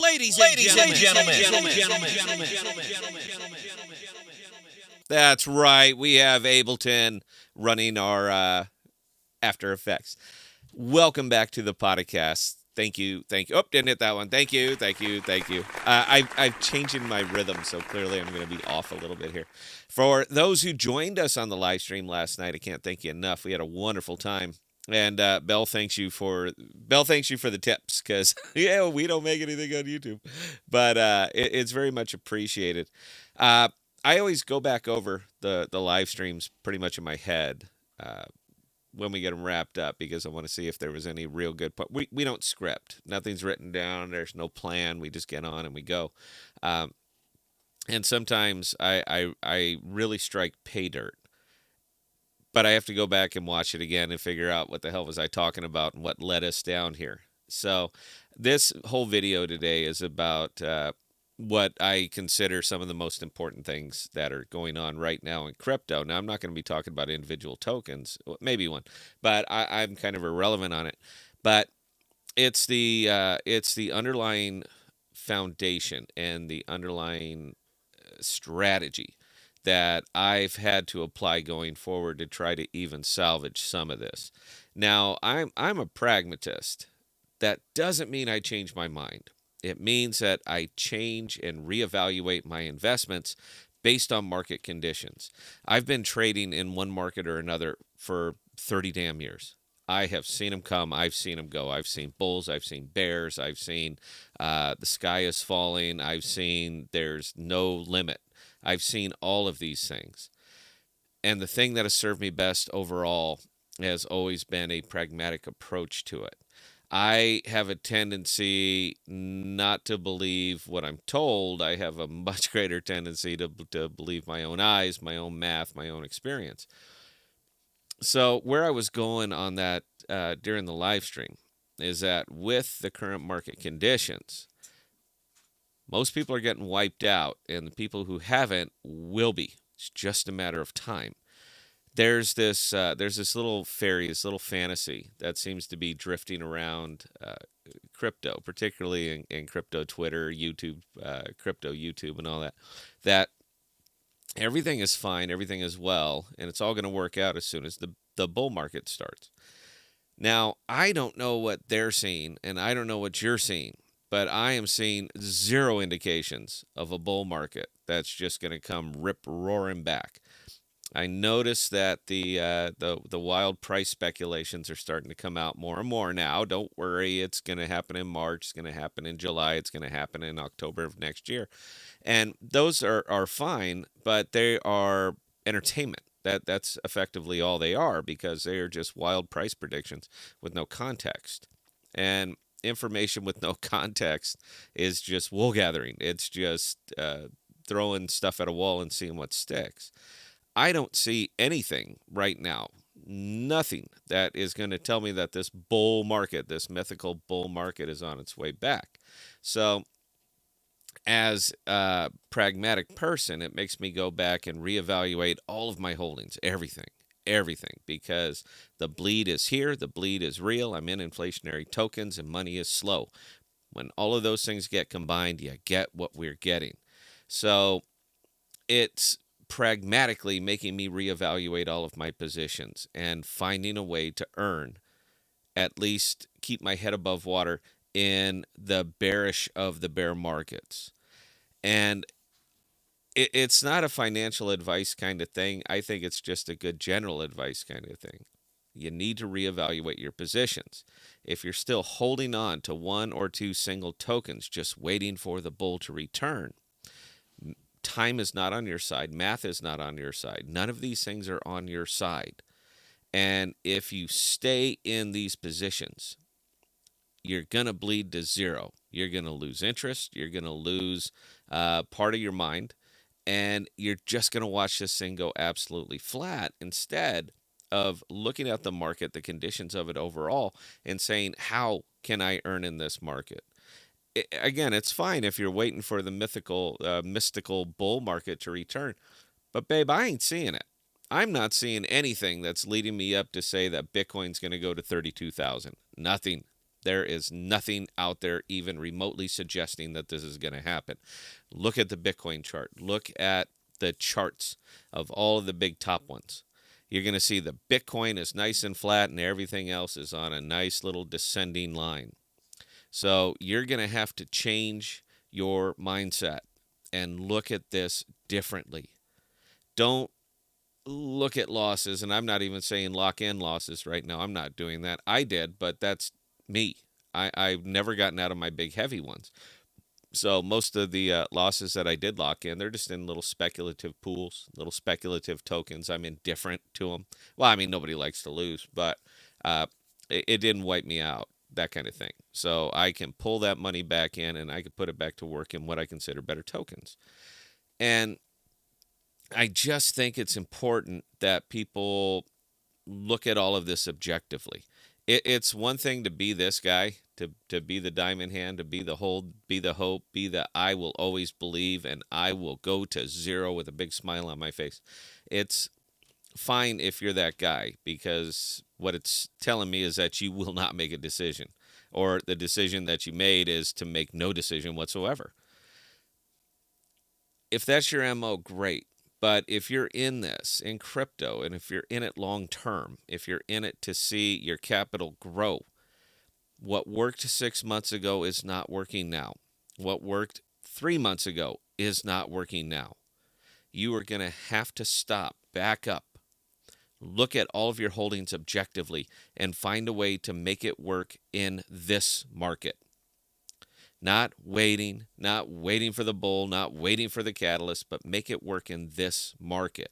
Ladies and gentlemen. That's right. We have Ableton running our After Effects. Welcome back to the podcast. Thank you. Oh, didn't hit that one. Thank you. I've changed my rhythm, so clearly I'm going to be off a little bit here. For those who joined us on the live stream last night, I can't thank you enough. We had a wonderful time. And Belle thanks you for the tips because yeah, we don't make anything on YouTube, but it's very much appreciated. I always go back over the live streams pretty much in my head when we get them wrapped up because I want to see if there was any real good point. We don't script, nothing's written down. There's no plan. We just get on and we go. And sometimes I really strike pay dirt. But I have to go back and watch it again and figure out what the hell was I talking about and what led us down here. So this whole video today is about what I consider some of the most important things that are going on right now in crypto. Now, I'm not going to be talking about individual tokens, maybe one, but I'm kind of irrelevant on it. But it's the underlying foundation and the underlying strategy that I've had to apply going forward to try to even salvage some of this. Now, I'm a pragmatist. That doesn't mean I change my mind. It means that I change and reevaluate my investments based on market conditions. I've been trading in one market or another for 30 damn years. I have seen them come. I've seen them go. I've seen bulls. I've seen bears. I've seen the sky is falling. I've seen there's no limit. I've seen all of these things. And the thing that has served me best overall has always been a pragmatic approach to it. I have a tendency not to believe what I'm told. I have a much greater tendency to believe my own eyes, my own math, my own experience. So where I was going on that during the live stream is that with the current market conditions, most people are getting wiped out, and the people who haven't will be. It's just a matter of time. There's this little fairy, this little fantasy that seems to be drifting around crypto, particularly in crypto Twitter, YouTube, crypto YouTube, and all that. That everything is fine, everything is well, and it's all going to work out as soon as the bull market starts. Now, I don't know what they're seeing, and I don't know what you're seeing. But I am seeing zero indications of a bull market that's just going to come rip-roaring back. I notice that the wild price speculations are starting to come out more and more now. Don't worry, it's going to happen in March, it's going to happen in July, it's going to happen in October of next year. And those are fine, but they are entertainment. That's effectively all they are because they are just wild price predictions with no context. And information with no context is just wool gathering. It's just throwing stuff at a wall and seeing what sticks. I don't see anything right now, nothing that is going to tell me that this bull market, this mythical bull market, is on its way back. So as a pragmatic person, it makes me go back and reevaluate all of my holdings, everything, because the bleed is here, the bleed is real. I'm in inflationary tokens and money is slow. When all of those things get combined, you get what we're getting. So it's pragmatically making me reevaluate all of my positions and finding a way to earn, at least keep my head above water in the bearish of the bear markets. And it's not a financial advice kind of thing. I think it's just a good general advice kind of thing. You need to reevaluate your positions. If you're still holding on to one or two single tokens, just waiting for the bull to return, time is not on your side. Math is not on your side. None of these things are on your side. And if you stay in these positions, you're going to bleed to zero. You're going to lose interest. You're going to lose part of your mind. And you're just going to watch this thing go absolutely flat instead of looking at the market, the conditions of it overall, and saying, how can I earn in this market? Again, it's fine if you're waiting for the mystical bull market to return. But, babe, I ain't seeing it. I'm not seeing anything that's leading me up to say that Bitcoin's going to go to 32,000. Nothing. There is nothing out there even remotely suggesting that this is going to happen. Look at the Bitcoin chart. Look at the charts of all of the big top ones. You're going to see the Bitcoin is nice and flat and everything else is on a nice little descending line. So you're going to have to change your mindset and look at this differently. Don't look at losses, and I'm not even saying lock in losses right now. I'm not doing that. I did, but that's me. I've never gotten out of my big heavy ones. So most of the losses that I did lock in, they're just in little speculative pools, little speculative tokens. I'm indifferent to them. Well, I mean, nobody likes to lose, but it didn't wipe me out, that kind of thing. So I can pull that money back in and I can put it back to work in what I consider better tokens. And I just think it's important that people look at all of this objectively. It's one thing to be this guy, to be the diamond hand, to be the hold, be the hope, be the I will always believe and I will go to zero with a big smile on my face. It's fine if you're that guy, because what it's telling me is that you will not make a decision, or the decision that you made is to make no decision whatsoever. If that's your MO, great. But if you're in this, in crypto, and if you're in it long term, if you're in it to see your capital grow, what worked 6 months ago is not working now. What worked 3 months ago is not working now. You are going to have to stop, back up, look at all of your holdings objectively, and find a way to make it work in this market. Not waiting for the bull, not waiting for the catalyst, but make it work in this market.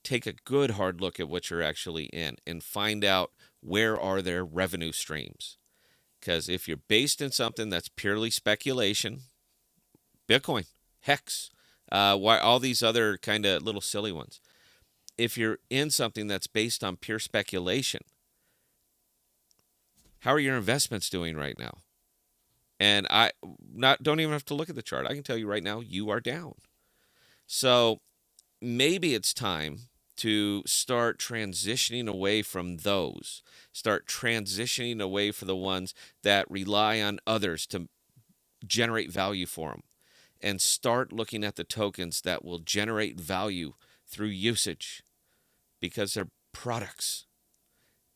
Take a good hard look at what you're actually in and find out where are their revenue streams. Because if you're based in something that's purely speculation, Bitcoin, Hex, why all these other kind of little silly ones. If you're in something that's based on pure speculation, how are your investments doing right now? And I don't even have to look at the chart. I can tell you right now, you are down. So maybe it's time to start transitioning away from those. Start transitioning away from the ones that rely on others to generate value for them. And start looking at the tokens that will generate value through usage, because they're products.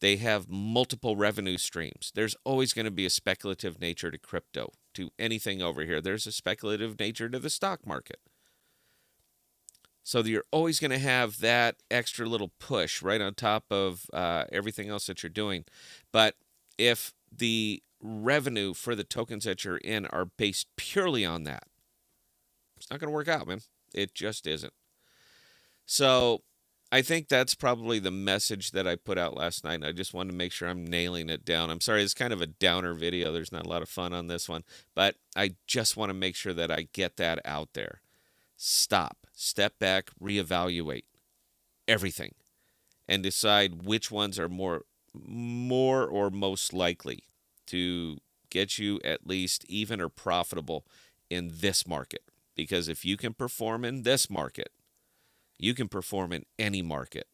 They have multiple revenue streams. There's always going to be a speculative nature to crypto, to anything over here. There's a speculative nature to the stock market. So you're always going to have that extra little push right on top of everything else that you're doing. But if the revenue for the tokens that you're in are based purely on that, it's not going to work out, man. It just isn't. So I think that's probably the message that I put out last night. And I just wanted to make sure I'm nailing it down. I'm sorry, it's kind of a downer video. There's not a lot of fun on this one. But I just want to make sure that I get that out there. Stop, step back, reevaluate everything, and decide which ones are more or most likely to get you at least even or profitable in this market. Because if you can perform in this market, you can perform in any market.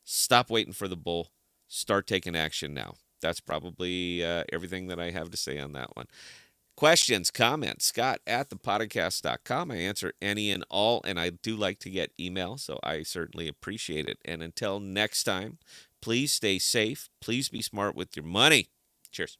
Stop waiting for the bull. Start taking action now. That's probably everything that I have to say on that one. Questions, comments, Scott at thepodcast.com. I answer any and all, and I do like to get email, so I certainly appreciate it. And until next time, please stay safe. Please be smart with your money. Cheers.